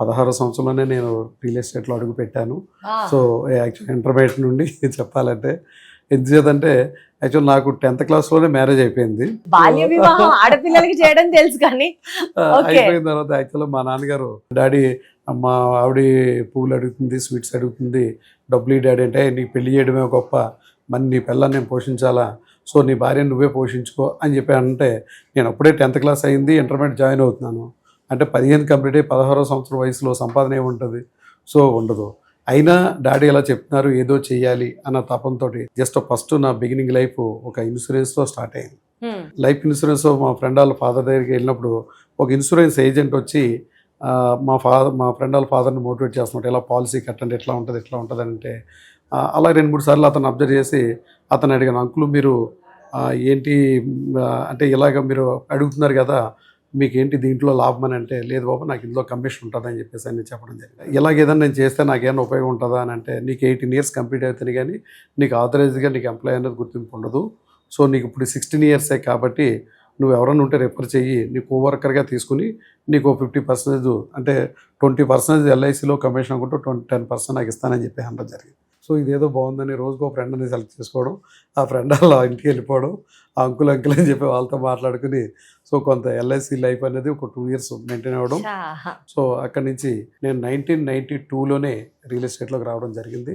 16 సంవత్సరంలోనే నేను రియల్ ఎస్టేట్లో అడుగుపెట్టాను. ఆ, సో, యాక్చువల్లీ ఇంటర్మీడియేట్ నుండి చెప్పాలంటే ఎందుచేతంటే యాక్చువల్ నాకు 10th క్లాస్‌లోనే మ్యారేజ్ అయిపోయింది. బాల్య వివాహం ఆడపిల్లలకి చేయడం తెలుసు కానీ ఓకే. అయిపోయిన తర్వాత యాక్చువల్‌గా మా నాన్నగారు, డాడీ మా ఆవిడ పువ్వులు అడుగుతుంది, స్వీట్స్ అడుగుతుంది, డబ్బులు ఇయ్యి డాడీ అంటే, "నీకు పెళ్లి చేయడమే గొప్ప, మరి నీ పిల్లని నేను పోషించాలా, సో నీ భార్యను నువ్వే పోషించుకో" అని చెప్పి అంటే, నేను అప్పుడే 10th క్లాస్ అయింది, ఇంటర్మీడియట్ జాయిన్ అవుతున్నాను. అంటే 15 కంప్లీట్ అయ్యి 16వ సంవత్సరం వయసులో సంపాదన ఏముంటుంది? సో ఉండదు. అయినా డాడీ ఇలా చెప్తున్నారు, ఏదో చెయ్యాలి అన్న తపంతోటి జస్ట్ ఫస్ట్ నా బిగినింగ్ లైఫ్ ఒక ఇన్సూరెన్స్‌తో స్టార్ట్ అయింది. హ్మ్. లైఫ్ ఇన్సూరెన్స్ మా ఫ్రెండ్ వాళ్ళ ఫాదర్ దగ్గరికి వెళ్ళినప్పుడు ఒక ఇన్సూరెన్స్ ఏజెంట్ వచ్చి మా ఫ్రెండ్ వాళ్ళ ఫాదర్ని మోటివేట్ చేస్తున్నట్టు, ఇలా పాలసీ కట్టండి, ఎట్లా ఉంటుంది ఎట్లా ఉంటుంది అంటే, అలా 2-3 సార్లు అతను అబ్జర్వ్ చేసి అతను అడిగాను, అంకుల్ మీరు ఏంటి అంటే ఇలాగ మీరు అడుగుతున్నారు కదా, మీకేంటి దీంట్లో లాభం అని అంటే, లేదు బాబు నాకు ఇందులో కమిషన్ ఉంటుందని చెప్పేసి అని చెప్పడం జరిగింది. ఇలాగ ఏదైనా నేను చేస్తే నాకేమైనా ఉపయోగం ఉంటుందా అని అంటే, నీకు 18 ఇయర్స్ కంప్లీట్ అవుతుంది కానీ నీకు ఆథరైజ్డ్గా నీకు ఎంప్లాయ్ అనేది గుర్తింపు ఉండదు. సో నీకు ఇప్పుడు 16 ఇయర్సే కాబట్టి నువ్వు ఎవరైనా ఉంటే రెఫర్ చెయ్యి, నీ కోవర్కర్గా తీసుకుని నీకు 50% అంటే 20% ఎల్ఐసిలో కమిషన్ అనుకుంటూ 10% నాకు ఇస్తానని చెప్పి అనడం జరిగింది. సో ఇదేదో బాగుందని రోజుకో ఫ్రెండ్ని సెలెక్ట్ చేసుకోవడం, ఆ ఫ్రెండ్ అలా ఇంటికి వెళ్ళిపోవడం, ఆ అంకుల్ అంకుల్ అని చెప్పి వాళ్ళతో మాట్లాడుకుని, సో కొంత ఎల్ఐసి లైఫ్ అనేది ఒక 2 ఇయర్స్ మెయింటైన్ అవ్వడం. ఆహా. సో అక్కడి నుంచి నేను 1992లోనే రియల్ ఎస్టేట్లోకి రావడం జరిగింది.